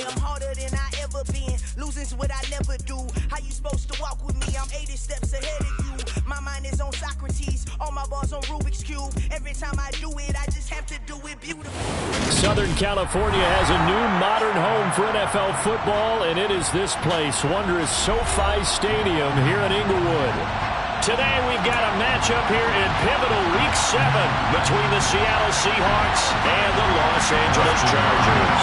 I'm harder than I ever been. Losing's what I never do. How you supposed to walk with me? I'm 80 steps ahead of you. My mind is on Socrates. All my bars on Rubik's Cube. Every time I do it, I just have to do it beautiful. Southern California has a new modern home for NFL football, and it is this place, wondrous SoFi Stadium here in Inglewood. Today we've got a matchup here in pivotal Week 7 between the Seattle Seahawks and the Los Angeles Chargers.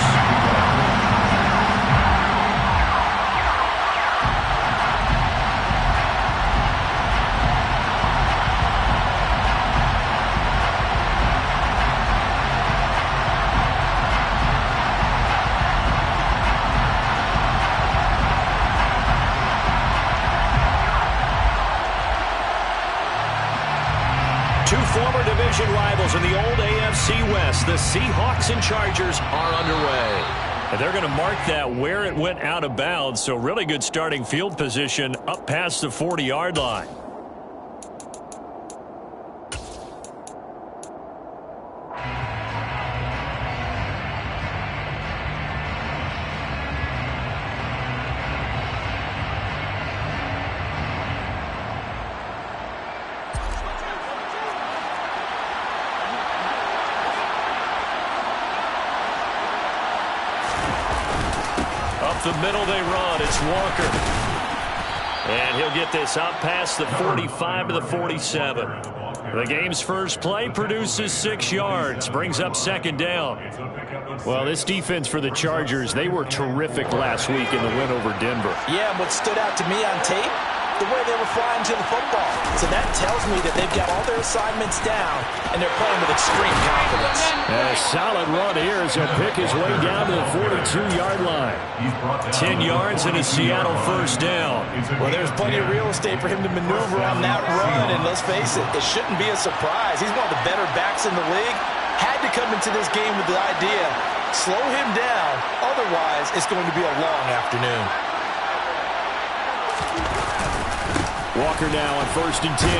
Two former division rivals in the old AFC West, the Seahawks and Chargers, are underway. And they're going to mark that where it went out of bounds, so really good starting field position up past the 40-yard line. The middle they run. It's Walker. And he'll get this out past the 45 to the 47. The game's first play produces 6 yards. Brings up second down. Well, this defense for the Chargers, they were terrific last week in the win over Denver. Yeah, what stood out to me on tape, the way they were flying to the football. So that tells me that they've got all their assignments down, and they're playing with extreme confidence. A solid run here as he'll pick his way down to the 42-yard line. 10 yards and a Seattle first down. Well, there's plenty of real estate for him to maneuver on that run, and let's face it, it shouldn't be a surprise. He's one of the better backs in the league. Had to come into this game with the idea, slow him down, otherwise it's going to be a long afternoon. Walker now on 1st and 10.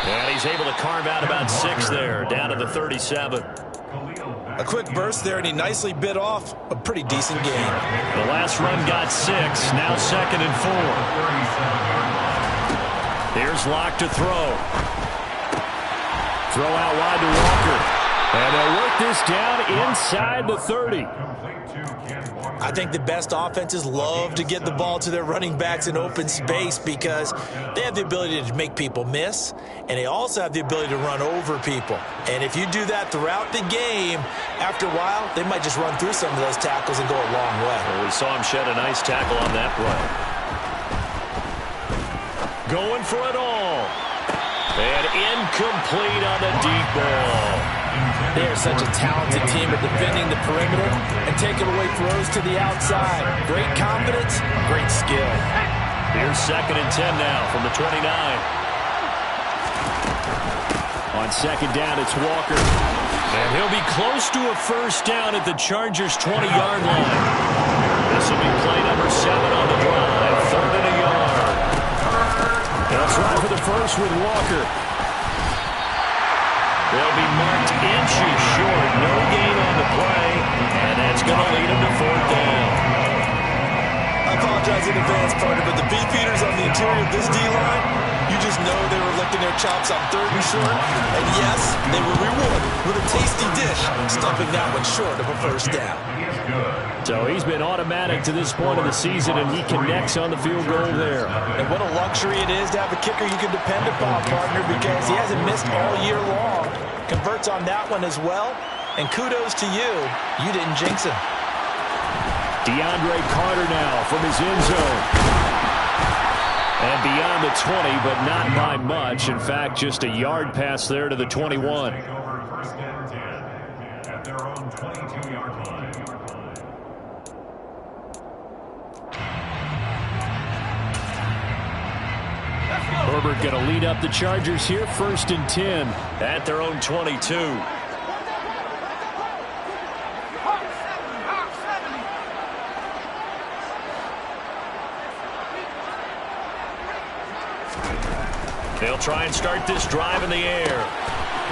And he's able to carve out about 6 there, down to the 37. A quick burst there, and he nicely bit off a pretty decent game. The last run got 6, now 2nd and 4. Here's Locke to throw. Throw out wide to Walker. And they'll work this down inside the 30. I think the best offenses love to get the ball to their running backs in open space because they have the ability to make people miss, and they also have the ability to run over people. And if you do that throughout the game, after a while, they might just run through some of those tackles and go a long way. Well, we saw him shed a nice tackle on that play. Going for it all. And incomplete on the deep ball. They are such a talented team at defending the perimeter and taking away throws to the outside. Great confidence, great skill. Here's 2nd and 10 now from the 29. On 2nd down, it's Walker. And he'll be close to a first down at the Chargers' 20-yard line. This will be play number 7 on the drive. 3rd and a yard. They'll try for the first with Walker. They'll be marked inches short. No gain on the play. And that's going to lead them to 4th down. I apologize in advance, partner, but the beefeaters on the interior of this D-line, you just know they were licking their chops on 3rd and short. And yes, they were rewarded with a tasty dish, stuffing that one short of a first down. So he's been automatic to this point of the season, and he connects on the field goal there. And what a luxury it is to have a kicker you can depend upon, partner, because he hasn't missed all year long. Converts on that one as well. And kudos to you. You didn't jinx him. DeAndre Carter now from his end zone. And beyond the 20, but not by much. In fact, just a yard pass there to the 21. Herbert going to lead up the Chargers here, 1st and 10 at their own 22. They'll try and start this drive in the air.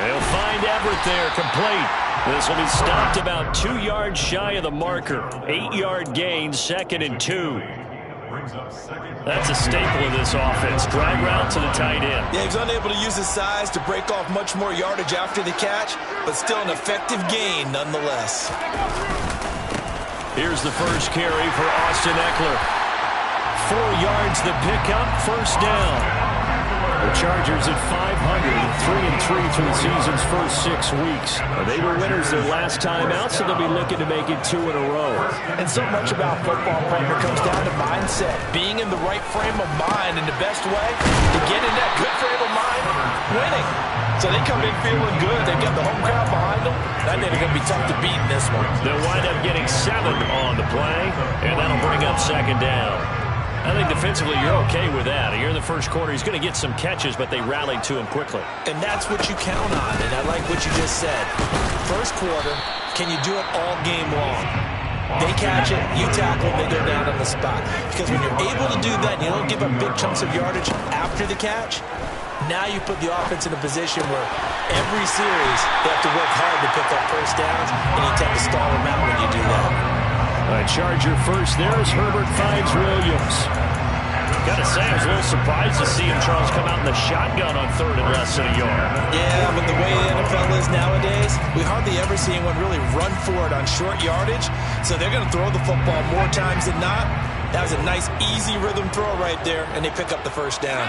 They'll find Everett there, complete. This will be stopped about 2 yards shy of the marker. 8-yard gain, 2nd and 2. That's a staple of this offense. Drag route to the tight end. Yeah, he's unable to use his size to break off much more yardage after the catch, but still an effective gain nonetheless. Here's the first carry for Austin Ekeler. 4 yards the pickup, first down. The Chargers at 500, 3-3 through the season's first 6 weeks. They were winners their last time out, so they'll be looking to make it 2 in a row. And so much about football, partner, comes down to mindset. Being in the right frame of mind, and the best way to get in that good frame of mind, winning. So they come in feeling good. They've got the home crowd behind them. I think they're going to be tough to beat in this one. They'll wind up getting 7 on the play, and that'll bring up 2nd down. I think defensively you're okay with that. Here in the first quarter, he's going to get some catches, but they rallied to him quickly. And that's what you count on, and I like what you just said. First quarter, can you do it all game long? They catch it, you tackle them, they go down on the spot. Because when you're able to do that and you don't give up big chunks of yardage after the catch, now you put the offense in a position where every series they have to work hard to pick up first downs, and you tend to stall them out when you do that. Charger first there as Herbert finds Williams. Got to say, I was a little surprised to see him, Charles, come out in the shotgun on 3rd and less than a yard. Yeah, but the way the NFL is nowadays, we hardly ever see anyone really run for it on short yardage. So they're going to throw the football more times than not. That was a nice, easy rhythm throw right there, and they pick up the first down.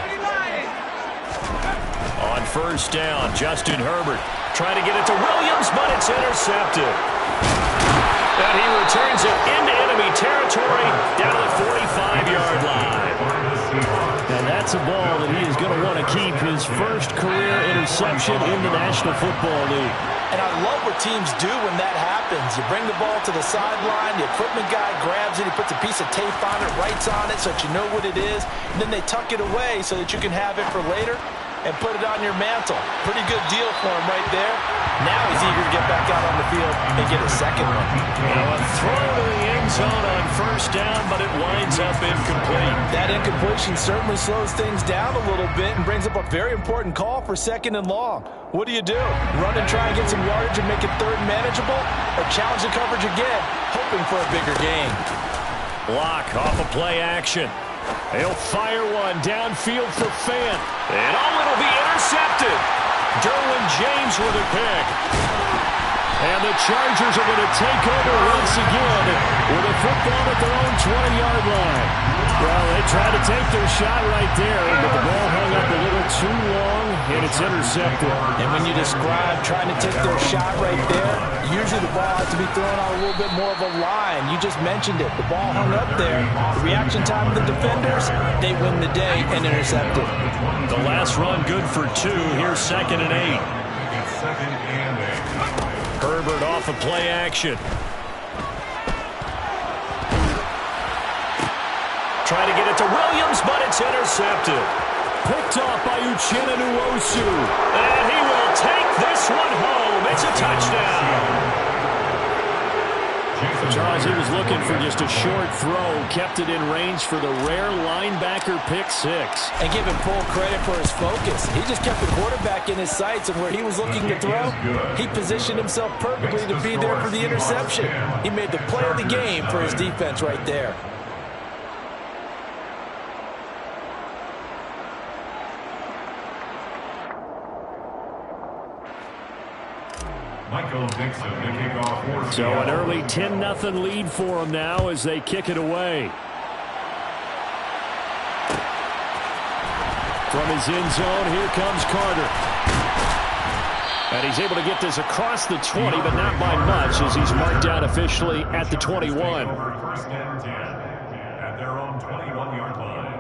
On first down, Justin Herbert trying to get it to Williams, but it's intercepted. And he returns it into enemy territory down the 45-yard line. And that's a ball that he is going to want to keep, his first career interception in the National Football League. And I love what teams do when that happens. You bring the ball to the sideline, the equipment guy grabs it, he puts a piece of tape on it, writes on it so that you know what it is, and then they tuck it away so that you can have it for later and put it on your mantle. Pretty good deal for him right there. Now he's eager to get back out on the field and get a second one. Now a throw to the end zone on first down, but it winds up incomplete. That incompletion certainly slows things down a little bit and brings up a very important call for 2nd and long. What do? Run and try and get some yardage and make it 3rd and manageable? Or challenge the coverage again, hoping for a bigger gain? Block off of play action. He'll fire one downfield for Fant. And it'll be intercepted. Derwin James with a pick. And the Chargers are going to take over once again with a football at their own 20-yard line. Well, they tried to take their shot right there, but the ball hung up a little too long, and it's intercepted. And when you describe trying to take their shot right there, usually the ball has to be thrown on a little bit more of a line. You just mentioned it. The ball hung up there. The reaction time of the defenders, they win the day and intercept it. The last run good for 2. Here's 2nd and 8. Herbert off of play action. Trying to get it to Williams, but it's intercepted. Picked off by Uchenna Nwosu. And he will take this one home. It's a touchdown. Charles, he was looking for just a short throw, kept it in range for the rare linebacker pick 6. And give him full credit for his focus. He just kept the quarterback in his sights, and where he was looking to throw, he positioned himself perfectly to be there for the interception. He made the play of the game for his defense right there. So an early 10-0 lead for them now as they kick it away. From his end zone, here comes Carter. And he's able to get this across the 20, but not by much as he's marked out officially at the 21. First and 10 at their own 21-yard line.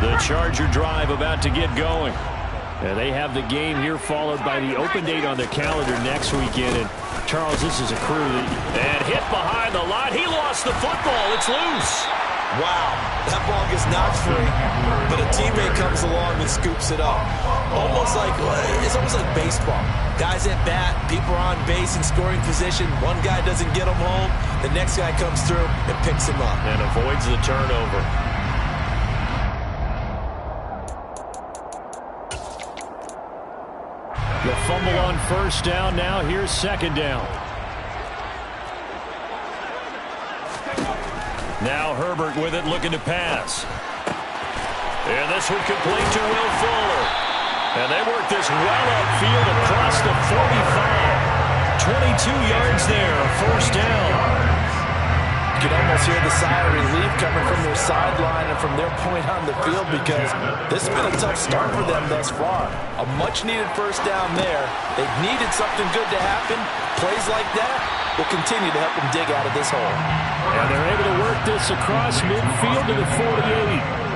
The Charger drive about to get going. And they have the game here followed by the open date on their calendar next weekend. And Charles, this is a crew that... And hit behind the line. He lost the football. It's loose. Wow, that ball gets knocked free, but a teammate comes along and scoops it up. It's almost like baseball. Guys at bat, people are on base in scoring position. One guy doesn't get him home. The next guy comes through and picks him up. And avoids the turnover. The fumble on first down. Now here's second down. Now Herbert with it, looking to pass. And this one complete to Will Fuller. And they work this well upfield across the 45. 22 yards there, first down. You can almost hear the sigh of relief coming from their sideline and from their point on the field, because this has been a tough start for them thus far. A much-needed first down there. They've needed something good to happen. Plays like that will continue to help them dig out of this hole. And they're able to work this across midfield to the 48.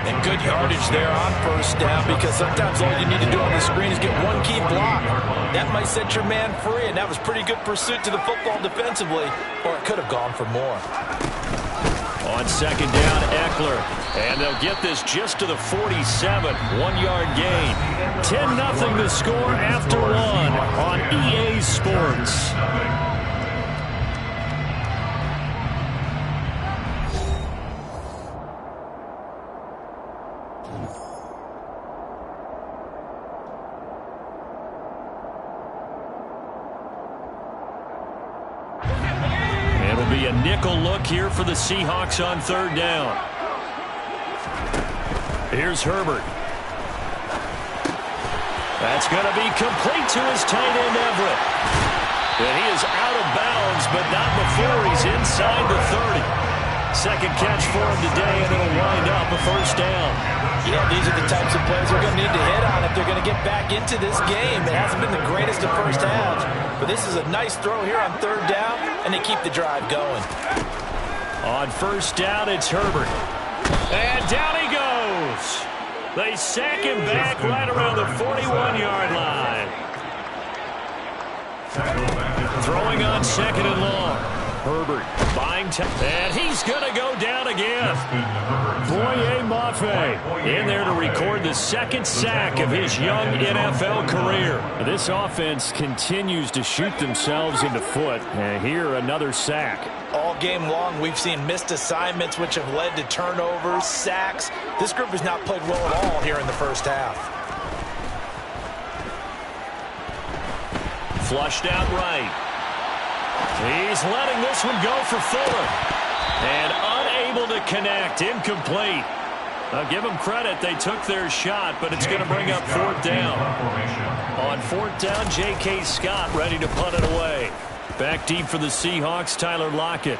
And good yardage there on first down, because sometimes all you need to do on the screen is get one key block. That might set your man free, and that was pretty good pursuit to the football defensively, or it could have gone for more. On second down, Eckler. And they'll get this just to the 47. 1-yard gain. 10-0 the score after one on EA Sports. It'll be a nickel look here for the Seahawks on third down. Here's Herbert. That's going to be complete to his tight end, Everett. And he is out of bounds, but not before he's inside the 30. Second catch for him today, and it'll wind up a first down. Yeah, these are the types of plays they're going to need to hit on if they're going to get back into this game. It hasn't been the greatest of first halves, but this is a nice throw here on third down, and they keep the drive going. On first down, it's Herbert. And down he goes. They sack him back right around the 41-yard line. Throwing on second and long. Herbert buying time. And he's going to go down again. Boye Mafe in there to record the second sack of his young NFL career. This offense continues to shoot themselves in the foot. And here, another sack. All game long, we've seen missed assignments, which have led to turnovers, sacks. This group has not played well at all here in the first half. Flushed out right. He's letting this one go for Fuller. And unable to connect. Incomplete. I'll give them credit. They took their shot, but it's going to bring up fourth down. On fourth down, J.K. Scott ready to punt it away. Back deep for the Seahawks, Tyler Lockett.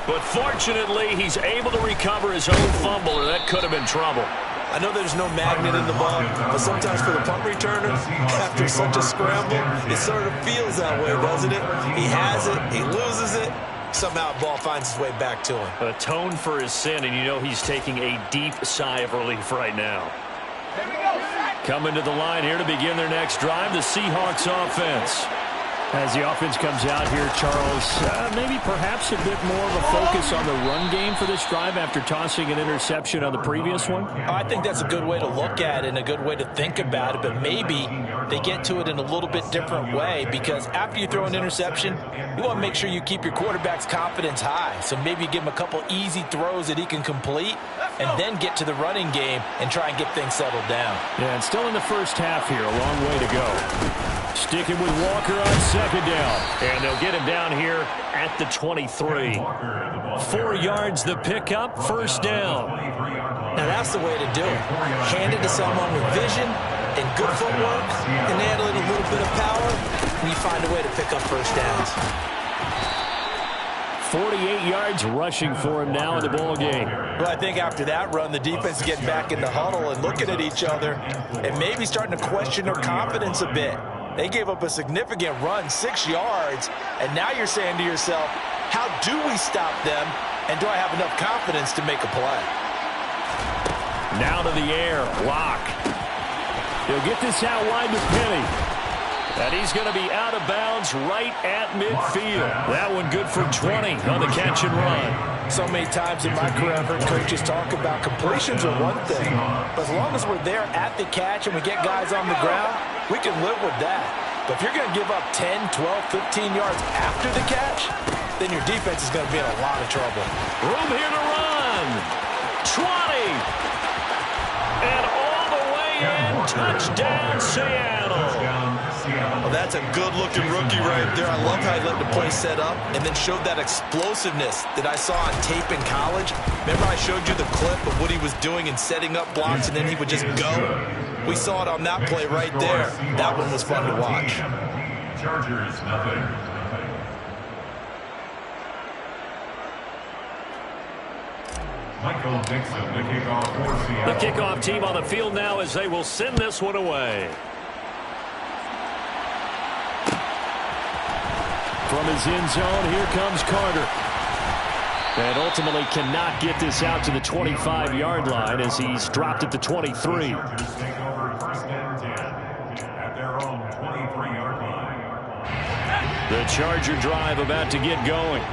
But fortunately, he's able to recover his own fumble, or that could have been trouble. I know there's no magnet in the ball, but sometimes for the punt returner, after such a scramble, it sort of feels that way, doesn't it? He has it, he loses it, somehow the ball finds its way back to him. Atone for his sin, and you know he's taking a deep sigh of relief right now. Coming to the line here to begin their next drive, the Seahawks offense. As the offense comes out here, Charles, maybe perhaps a bit more of a focus on the run game for this drive after tossing an interception on the previous one? I think that's a good way to look at it and a good way to think about it, but maybe they get to it in a little bit different way, because after you throw an interception, you want to make sure you keep your quarterback's confidence high. So maybe you give him a couple easy throws that he can complete and then get to the running game and try and get things settled down. Yeah, and still in the first half here, a long way to go. Sticking with Walker on second down. And they'll get him down here at the 23. 4 yards the pickup, first down. Now that's the way to do it. Hand it to someone with vision and good footwork, and add a little bit of power, and you find a way to pick up first downs. 48 yards rushing for him now in the ball game. Well, I think after that run, the defense is getting back in the huddle and looking at each other and maybe starting to question their confidence a bit. They gave up a significant run, 6 yards, and now you're saying to yourself, how do we stop them, and do I have enough confidence to make a play? Now to the air, Locke. He'll get this out wide to Penny. And he's going to be out of bounds right at midfield. That one good for 20 on the catch and run. So many times in my career, I've heard coaches talk about completions are one thing, but as long as we're there at the catch and we get guys on the ground, we can live with that. But if you're going to give up 10, 12, 15 yards after the catch, then your defense is going to be in a lot of trouble. Room here to run. 20. And all the way in Touchdown, Seattle. Well, that's a good-looking rookie right there. I love how he let the play set up and then showed that explosiveness that I saw on tape in college. Remember I showed you the clip of what he was doing and setting up blocks, and then he would just go? We saw it on that play right there. That one was fun to watch. Chargers, nothing. Michael Dixon, the kickoff for Seattle. The kickoff team on the field now as they will send this one away. From his end zone, here comes Carter. And ultimately cannot get this out to the 25-yard line as he's dropped at the 23. Chargers take over first and 10 at their own 23-yard line. The Charger drive about to get going.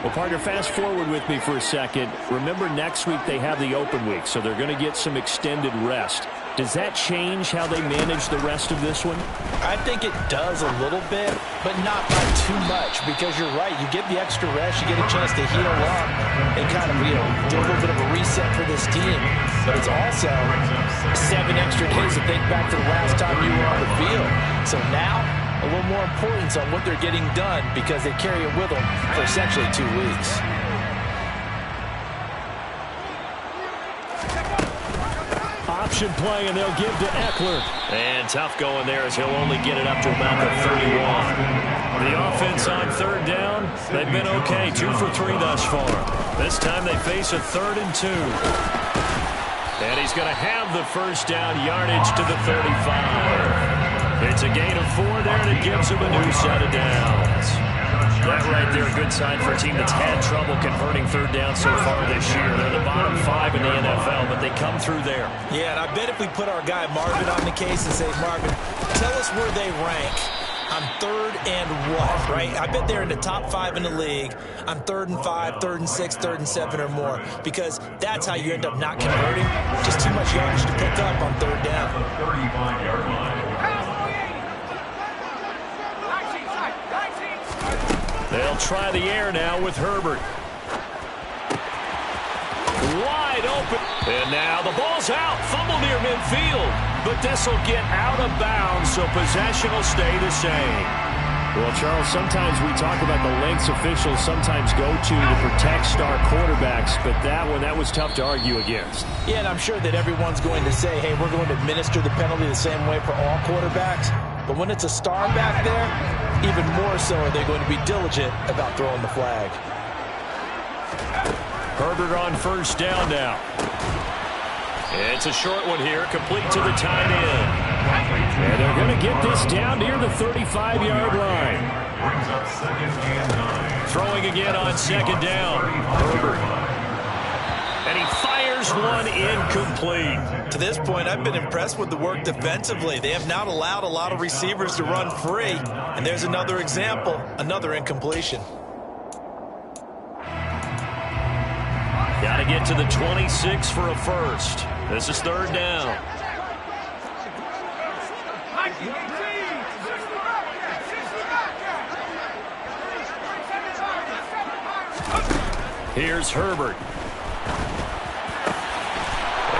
Well, partner, fast forward with me for a second. Remember, next week they have the open week, so they're going to get some extended rest. Does that change how they manage the rest of this one? I think it does a little bit, but not by too much, because you're right. You get the extra rest, you get a chance to heal up and kind of, do a little bit of a reset for this team. But it's also 7 extra days to think back to the last time you were on the field. So now, a little more importance on what they're getting done because they carry it with them for essentially 2 weeks. Option play, and they'll give to Eckler. And tough going there as he'll only get it up to about the 31. The offense on third down, they've been okay, 2 for 3 thus far. This time they face a 3rd and 2. And he's going to have the first down yardage to the 35. It's a gain of 4 there, and it gives him a new set of downs. That right there, a good sign for a team that's had trouble converting third down so far this year. They're the bottom 5 in the NFL, but they come through there. Yeah, and I bet if we put our guy Marvin on the case and say, Marvin, tell us where they rank on 3rd and what, right? I bet they're in the top 5 in the league on 3rd and 5, 3rd and 6, 3rd and 7 or more, because that's how you end up not converting. Just too much yardage to pick up on 3rd down. 35-yard line. They'll try the air now with Herbert. Wide open. And now the ball's out. Fumble near midfield. But this will get out of bounds, so possession will stay the same. Well, Charles, sometimes we talk about the lengths officials sometimes go to protect star quarterbacks, but that was tough to argue against. Yeah, and I'm sure that everyone's going to say, hey, we're going to administer the penalty the same way for all quarterbacks. But when it's a star back there, even more so are they going to be diligent about throwing the flag. Herbert on first down now. It's a short one here, complete to the tight end. And they're going to get this down near the 35-yard line. Brings up 2nd and 9. Throwing again on 2nd down. Herbert. And he fires one incomplete. To this point, I've been impressed with the work defensively. They have not allowed a lot of receivers to run free. And there's another example, another incompletion. Got to get to the 26 for a first. This is 3rd down. Here's Herbert.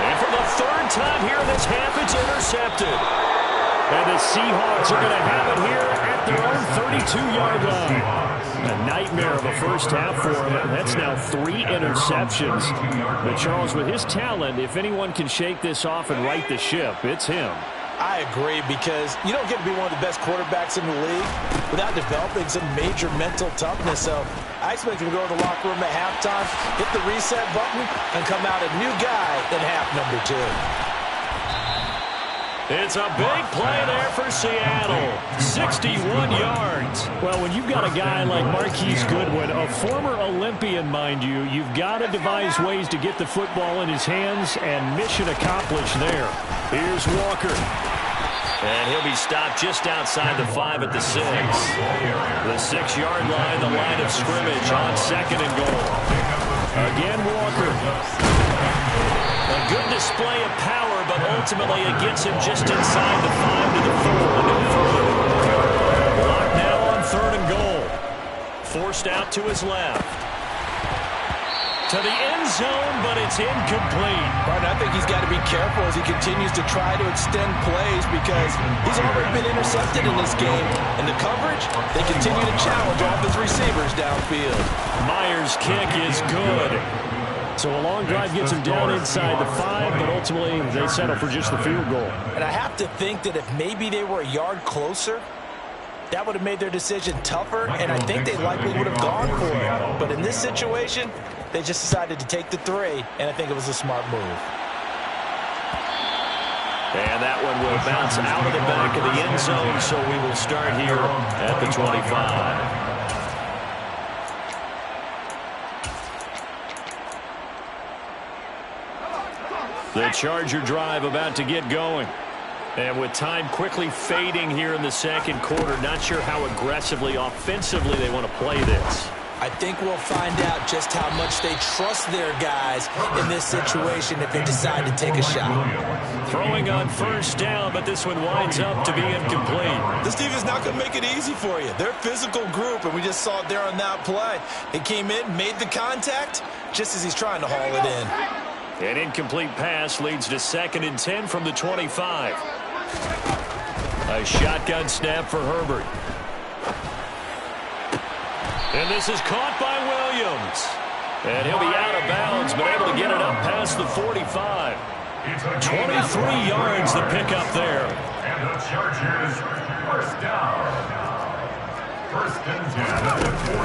And for the 3rd time here in this half, it's intercepted. And the Seahawks are going to have it here at their own 32-yard line. A nightmare of a first half for him. That's now 3 interceptions. But Charles, with his talent, if anyone can shake this off and right the ship, it's him. I agree, because you don't get to be one of the best quarterbacks in the league without developing some major mental toughness. So I expect him to go in the locker room at halftime, hit the reset button, and come out a new guy in half number 2. It's a big play there for Seattle. 61 yards. Well, when you've got a guy like Marquise Goodwin, a former Olympian, mind you, you've got to devise ways to get the football in his hands, and mission accomplished there. Here's Walker. And he'll be stopped just outside the 5 at the 6. The 6-yard line, the line of scrimmage on 2nd and goal. Again, Walker. A good display of power, but ultimately it gets him just inside the 5 to the 4. No further. Blocked now on 3rd and goal. Forced out to his left. to the end zone, but it's incomplete. Martin, I think he's got to be careful as he continues to try to extend plays because he's already been intercepted in this game. And the coverage, they continue to challenge all of his receivers downfield. Myers' kick is good. So a long drive gets him down inside the 5, but ultimately they settle for just the field goal. And I have to think that if maybe they were a yard closer, that would have made their decision tougher, and I think they likely would have gone for it. But in this situation, they just decided to take the 3, and I think it was a smart move. And that one will bounce out of the back of the end zone, so we will start here at the 25. The Charger drive about to get going. And with time quickly fading here in the second quarter, not sure how aggressively, offensively they want to play this. I think we'll find out just how much they trust their guys in this situation if they decide to take a shot. Throwing on first down, but this one winds up to be incomplete. This defense not going to make it easy for you. They're a physical group, and we just saw it there on that play. He came in, made the contact, just as he's trying to haul it in. An incomplete pass leads to 2nd and 10 from the 25. A shotgun snap for Herbert. And this is caught by Williams. And he'll be out of bounds, but able to get it up past the 45. 23 yards to pick up there. And the Chargers, first down. First and 10.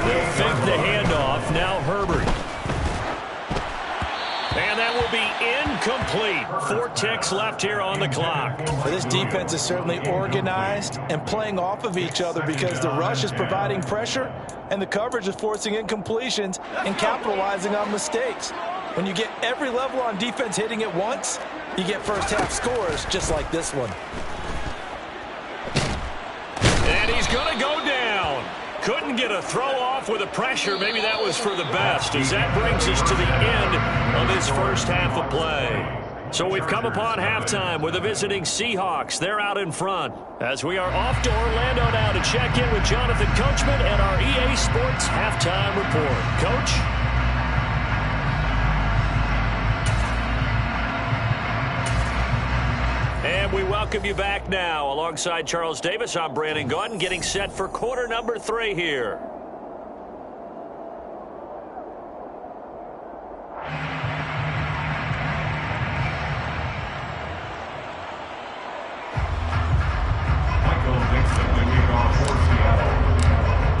They'll fake the handoff. Now Herbert. And that will be incomplete. 4 ticks left here on the clock. Well, this defense is certainly organized and playing off of each other because the rush is providing pressure and the coverage is forcing incompletions and capitalizing on mistakes. When you get every level on defense hitting at once, you get first half scores just like this one. And he's going to go down. Couldn't get a throw off with the pressure. Maybe that was for the best, as that brings us to the end of this first half of play. So we've come upon halftime with the visiting Seahawks. They're out in front. As we are off to Orlando now to check in with Jonathan Coachman and our EA Sports Halftime Report. Coach? And we welcome you back now. Alongside Charles Davis, I'm Brandon Gaudin, getting set for quarter number 3 here.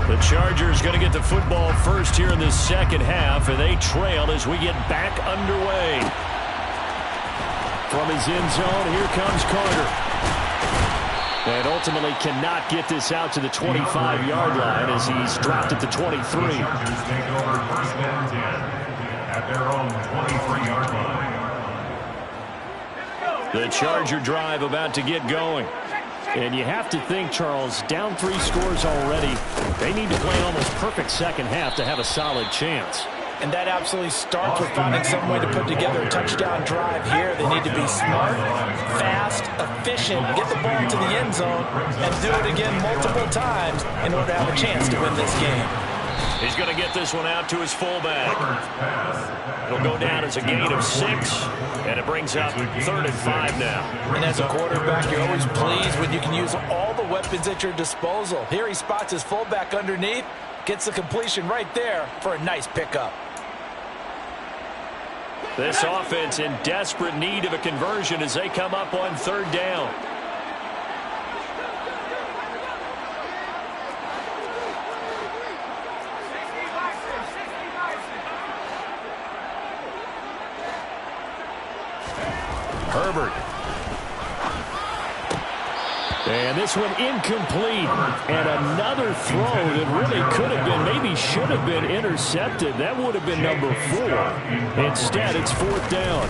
The Chargers going to get the football first here in this second half, and they trail as we get back underway. From his end zone, here comes Carter. And ultimately cannot get this out to the 25-yard line as he's dropped at the 23. The Chargers take over first and 10 at their own 23-yard line. The Charger drive about to get going. And you have to think, Charles, down 3 scores already. They need to play an almost perfect second half to have a solid chance. And that absolutely starts with finding some way to put together a touchdown drive here. They need to be smart, fast, efficient, get the ball to the end zone, and do it again multiple times in order to have a chance to win this game. He's going to get this one out to his fullback. It'll go down as a gain of 6, and it brings up 3rd and 5 now. And as a quarterback, you're always pleased when you can use all the weapons at your disposal. Here he spots his fullback underneath, gets the completion right there for a nice pickup. This offense in desperate need of a conversion as they come up on 3rd down. Herbert. And this one incomplete. And another throw that really could have been, maybe should have been intercepted. That would have been number 4. Instead, it's 4th down.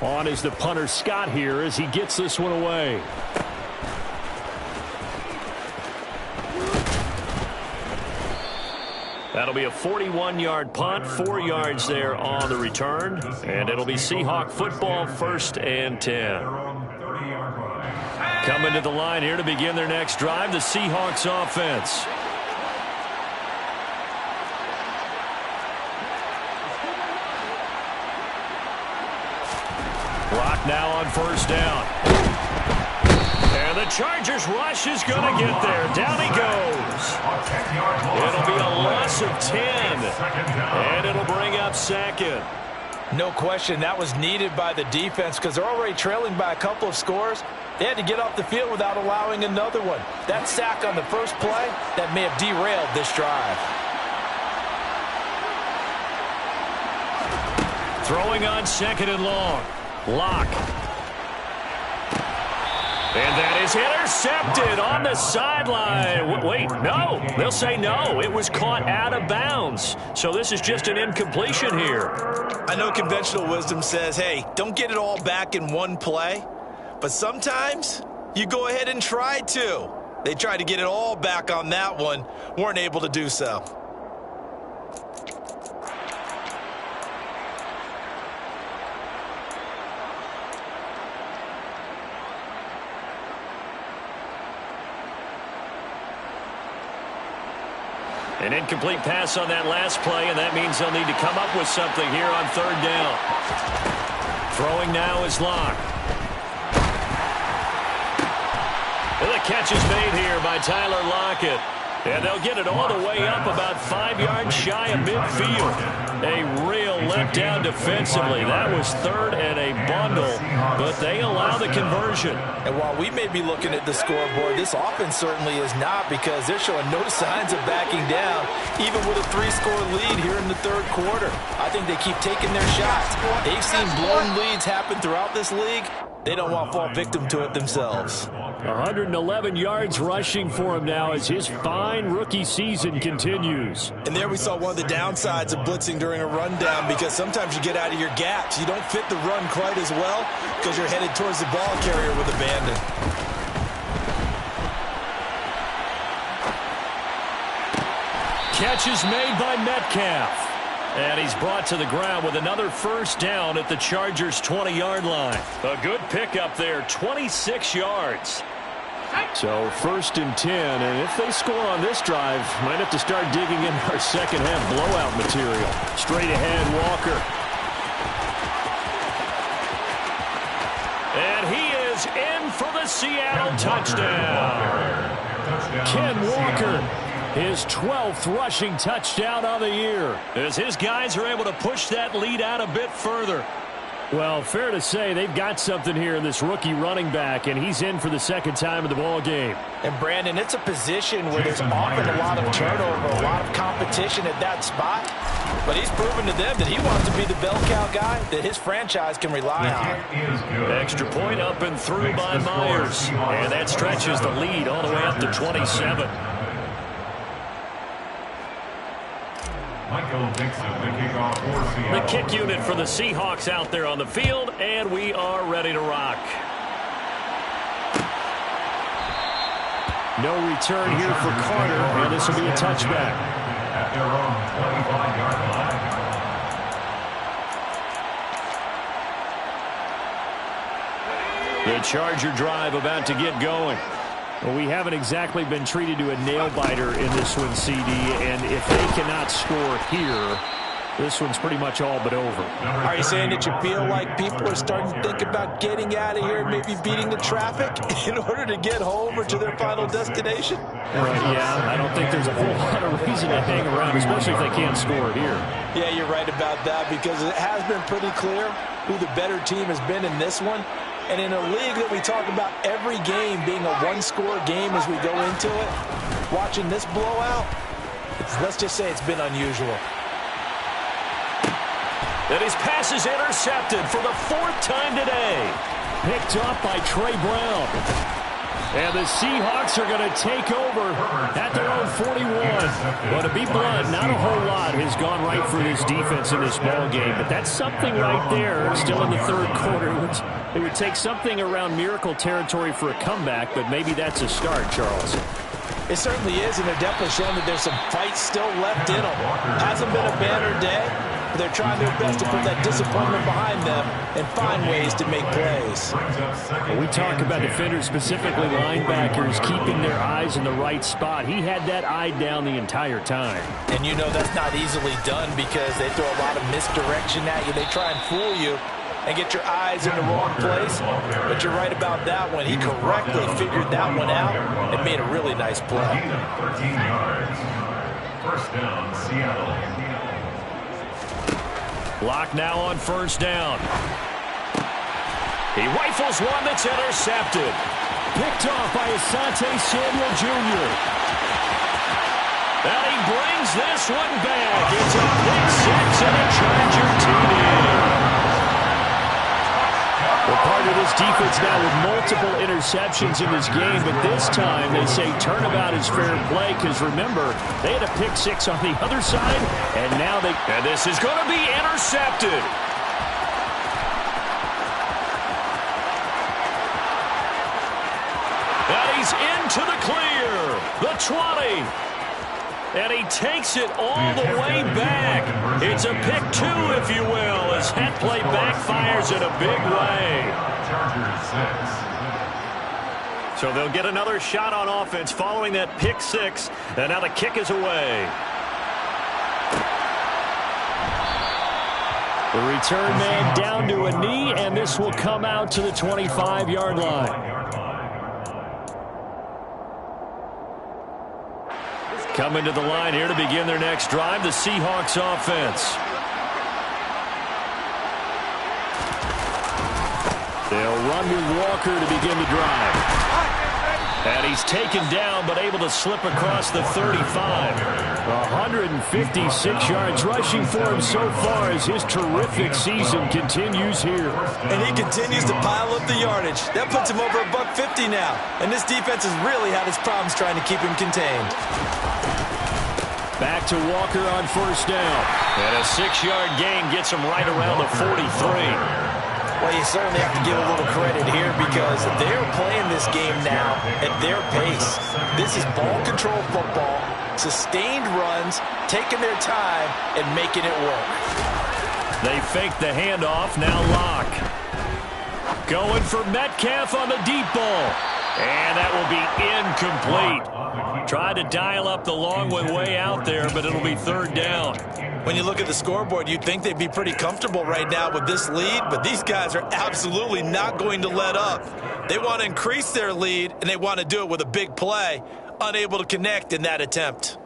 On is the punter Scott here as he gets this one away. That'll be a 41-yard punt, 4 yards there on the return. And it'll be Seahawk football, 1st and 10. Coming to the line here to begin their next drive, the Seahawks offense. Clock now on first down. And the Chargers rush is going to get there. Down he goes. It'll be a loss of 10. And it'll bring up second. No question, that was needed by the defense because they're already trailing by a couple of scores. They had to get off the field without allowing another one. That sack on the first play, that may have derailed this drive. Throwing on second and long. Locke. And that is intercepted on the sideline. Wait, no. They'll say no. It was caught out of bounds. So this is just an incompletion here. I know conventional wisdom says, hey, don't get it all back in one play. But sometimes you go ahead and try to. They tried to get it all back on that one. Weren't able to do so. An incomplete pass on that last play, and that means they'll need to come up with something here on third down. Throwing now is Locke. And the catch is made here by Tyler Lockett. And they'll get it all the way up about 5 yards shy of midfield. A real letdown defensively. That was third and a bundle, but they allow the conversion. And while we may be looking at the scoreboard, this offense certainly is not because they're showing no signs of backing down, even with a 3-score lead here in the third quarter. I think they keep taking their shots. They've seen blown leads happen throughout this league. They don't want to fall victim to it themselves. 111 yards rushing for him now as his fine rookie season continues. And there we saw one of the downsides of blitzing during a rundown because sometimes you get out of your gaps. You don't fit the run quite as well because you're headed towards the ball carrier with abandon. Catch is made by Metcalf. And he's brought to the ground with another first down at the Chargers' 20-yard line. A good pickup there, 26 yards. So first and 10, and if they score on this drive, might have to start digging in our second-half blowout material. Straight ahead, Walker. And he is in for the Seattle touchdown. Ken Walker. His 12th rushing touchdown of the year, as his guys are able to push that lead out a bit further. Well, fair to say they've got something here in this rookie running back, and he's in for the second time in the ball game. And, Brandon, it's a position where there's often a lot of turnover, a lot of competition at that spot. But he's proven to them that he wants to be the bell cow guy that his franchise can rely on. Extra point up and through by Myers. And that stretches the lead all the way up to 27. Michael Dixon, the kickoff for Seattle. The kick unit for the Seahawks out there on the field, and we are ready to rock. No return here for Carter, and this will be a touchback. At their own 25-yard line. The Charger drive about to get going. Well, we haven't exactly been treated to a nail-biter in this one, CD, and if they cannot score here, this one's pretty much all but over. Are you saying that you feel like people are starting to think about getting out of here and maybe beating the traffic in order to get home or to their final destination? Yeah, I don't think there's a whole lot of reason to hang around, especially if they can't score here. Yeah, you're right about that because it has been pretty clear who the better team has been in this one. And in a league that we talk about every game being a one-score game as we go into it, watching this blowout, let's just say it's been unusual. And his pass is intercepted for the 4th time today. Picked up by Trey Brown. And the Seahawks are going to take over at their own 41. Well, to be blunt, not a whole lot has gone right for this defense in this ball game, but that's something right there still in the third quarter. It would take something around miracle territory for a comeback, but maybe that's a start, Charles. It certainly is, and they're definitely showing that there's some fight still left in them. Hasn't been a banner day, but they're trying their best to put that disappointment behind them and find ways to make plays. Well, we talk about defenders, specifically linebackers, keeping their eyes in the right spot. He had that eye down the entire time. And you know that's not easily done because they throw a lot of misdirection at you. They try and fool you. and get your eyes in the wrong place. But you're right about that one. He correctly figured that one out and made a really nice play. 13 yards. First down, Seattle. Lock now on first down. He rifles one that's intercepted. Picked off by Asante Samuel Jr. And he brings this one back. It's a pick six and a Charger TD. Well, part of this defense now with multiple interceptions in this game, but this time they say turnabout is fair play because, remember, they had a pick six on the other side, and now and this is going to be intercepted. And he's into the clear. The 20. And he takes it all the way back. It's a pick two, if you will, as that play backfires in a big way. So they'll get another shot on offense following that pick six. And now the kick is away. The return man down to a knee, and this will come out to the 25-yard line. Coming to the line here to begin their next drive, the Seahawks offense. They'll run with Walker to begin the drive. And he's taken down, but able to slip across the 35. 156 yards rushing for him so far as his terrific season continues here. And he continues to pile up the yardage. That puts him over $150 now. And this defense has really had its problems trying to keep him contained. Back to Walker on first down. And a 6-yard gain gets him right around the 43. Well, you certainly have to give a little credit here because they're playing this game now at their pace. This is ball control football, sustained runs, taking their time, and making it work. They fake the handoff, now Lock. Going for Metcalf on the deep ball. And that will be incomplete. Tried to dial up the long one way out there, but it'll be third down. When you look at the scoreboard, you'd think they'd be pretty comfortable right now with this lead, but these guys are absolutely not going to let up. They want to increase their lead, and they want to do it with a big play, unable to connect in that attempt.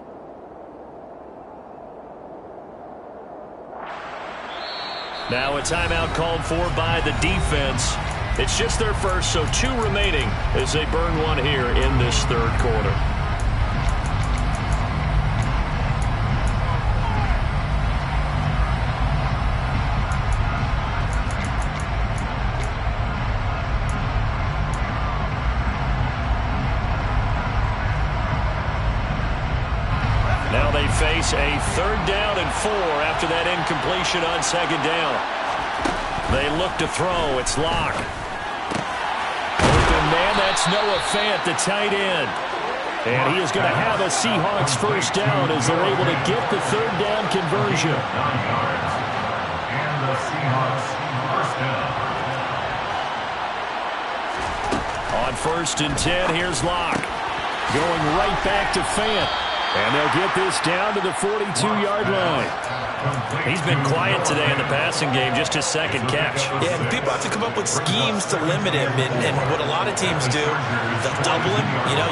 Now a timeout called for by the defense. It's just their first, so 2 remaining as they burn one here in this third quarter. Now they face a 3rd down and 4 after that incompletion on 2nd down. They look to throw. It's Lock. Open man, that's Noah Fant, the tight end. And he is going to have a Seahawks first down as they're able to get the 3rd down conversion. 9 yards. And the Seahawks first down. On 1st and 10, here's Lock. Going right back to Fant. And they'll get this down to the 42-yard line. He's been quiet today in the passing game, just his 2nd catch. Yeah, and people have to come up with schemes to limit him, and what a lot of teams do, they'll double him,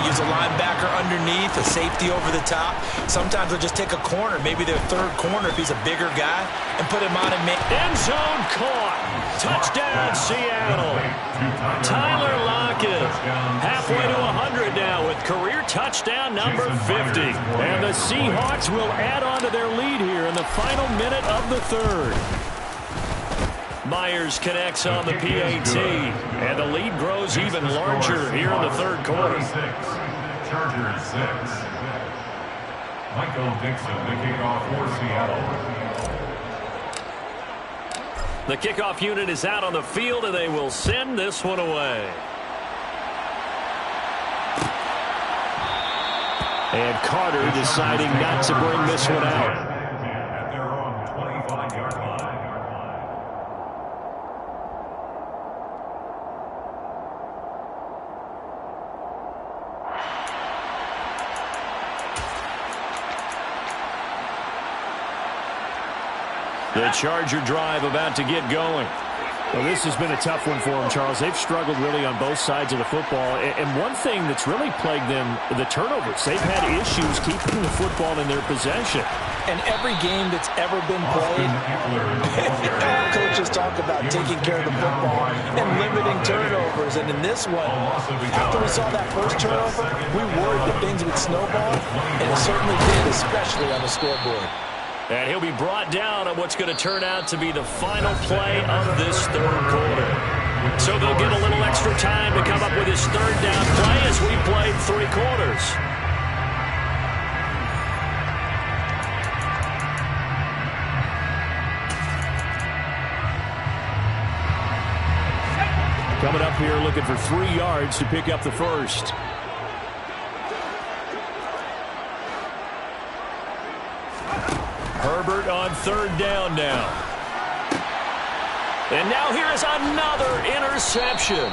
use a linebacker underneath, a safety over the top. Sometimes they'll just take a corner, maybe their 3rd corner if he's a bigger guy, and put him on and make... End zone caught. Touchdown, Seattle. Tyler Lockett, halfway to 100 now with career touchdown number 50. And the Seahawks will add on to their lead here in the final minute of the 3rd. Myers connects on the PAT, and the lead grows even larger here in the 3rd quarter. Chargers 6. Michael Dixon, the kickoff for Seattle. The kickoff unit is out on the field, and they will send this one away. And Carter deciding not to bring this one out. At their own 25-yard line. The Charger drive about to get going. Well, this has been a tough one for them, Charles. They've struggled really on both sides of the football. And one thing that's really plagued them, the turnovers. They've had issues keeping the football in their possession. And every game that's ever been played, coaches talk about taking care of the football and limiting turnovers. And in this one, after we saw that first turnover, we worried that things would snowball, and it certainly did, especially on the scoreboard. And he'll be brought down on what's going to turn out to be the final play of this third quarter. So they'll get a little extra time to come up with his third down play as we played 3 quarters. Coming up here looking for 3 yards to pick up the first. Herbert on third down now. And now here is another interception.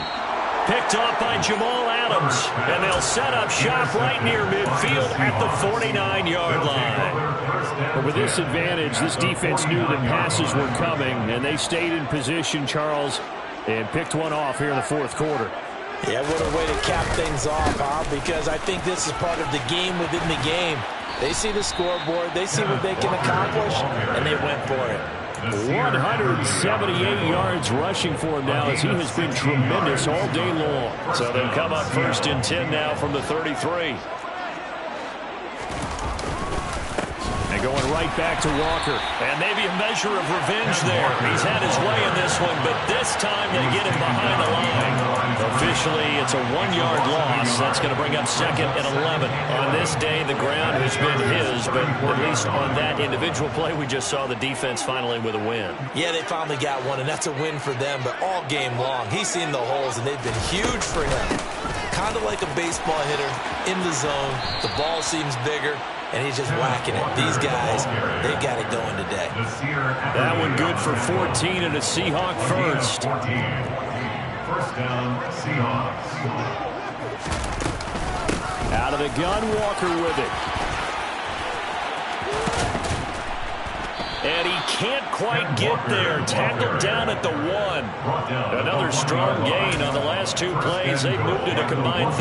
Picked off by Jamal Adams. And they'll set up shop right near midfield at the 49-yard line. But with this advantage, this defense knew that passes were coming, and they stayed in position, Charles, and picked one off here in the fourth quarter. Yeah, what a way to cap things off, huh? Because I think this is part of the game within the game. They see the scoreboard, they see what they can accomplish, and they went for it. 178 yards rushing for him now as he has been tremendous all day long. So they'll come up 1st and 10 now from the 33. And going right back to Walker. And maybe a measure of revenge there. He's had his way in this one, but this time they get him behind the line. Officially, it's a 1-yard loss. That's going to bring up 2nd and 11. On this day, the ground has been his, but at least on that individual play, we just saw the defense finally with a win. Yeah, they finally got one, and that's a win for them, but all game long, he's seen the holes, and they've been huge for him. Kind of like a baseball hitter in the zone. The ball seems bigger, and he's just whacking it. These guys, they got it going today. That one good for 14 and a Seahawk first. 1st down, Seahawks. Out of the gun, Walker with it. And he can't quite get there. Tackled down at the 1. Another strong gain on the last 2 plays. They've moved it a combined.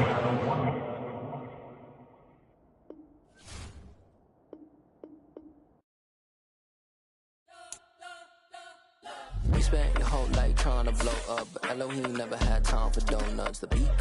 We spent your whole life trying to blow up, but Elohim never had time for donuts. The beat